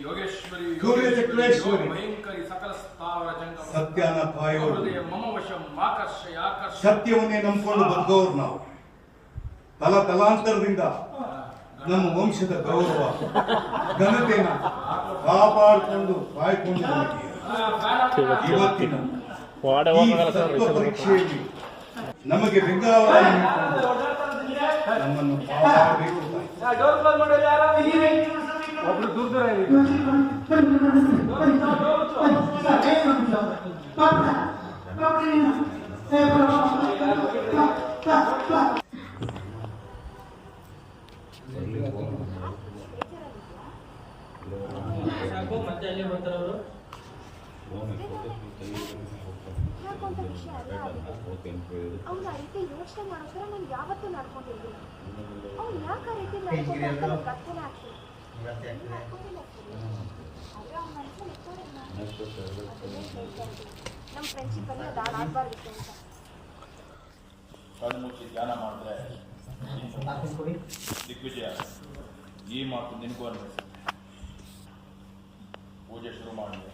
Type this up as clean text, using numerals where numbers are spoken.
ಯೋಗೇಶ್ವರಿ ಸೂರ್ಯಚಕ್ರೇಶ್ವರಿ ಭಯಂಕರಿ ಸಕಲ ಸ್ಥಾವರ ಜಂಗಮ ಸತ್ಯನ ಕಾಯೋರು ಹೃದಯ ಮಮ ವಶಂ ಆಕರ್ಷಯ ಆಕರ್ಷ ಸತ್ಯವನ್ನೇ ನಂಬಿಕೊಂಡು ಬದುಕೋರು ನಾವು ತಲಾಂತರದಿಂದ ನಮ್ಮ ವಂಶದ ಗೌರವ ಘನತೆನ ಕಾಪಾಡಿಕೊಂಡು ಕಾಯ್ಕೊಂಡು ಇವತ್ತಿನ ಈ ತತ್ವ ಪರೀಕ್ಷೆಯಲ್ಲಿ ನಮಗೆ ಬೆಂಗಾವಲ ನಮ್ಮನ್ನು ಕಾಪಾಡಬೇಕು. ಅವ್ನ ರೀತಿ ಯೋಚನೆ ಮಾಡೋದ್ರ ನಾನು ಯಾವತ್ತೂ ನಡ್ಕೊಂಡಿರ್ಲಿಲ್ಲ. ಅವ್ನು ಯಾಕೆ ಆ ರೀತಿ ನಡ್ಕೊಂಡ್ರೆ ಅರ್ಥನೇ ಆಗ್ತಿಲ್ಲ. ನಮ್ಮ ಫ್ರೆಂಡ್ಶಿಪ್ ಅಲ್ಲಿ ಅದು ಹಾಳಾಗಬಾರ್ದಿತ್ತು ಅಂತ ಕಣ್ಣು ಮುಚ್ಚಿ ಧ್ಯಾನ ಮಾಡಿದ್ರೆ ದಿಗ್ವಿಜಯ. ಈ ಮಾತು ನಿನಗೂ ಅನ್ವಯಿಸಿ ಪೂಜೆ ಶುರು ಮಾಡಿದೆ.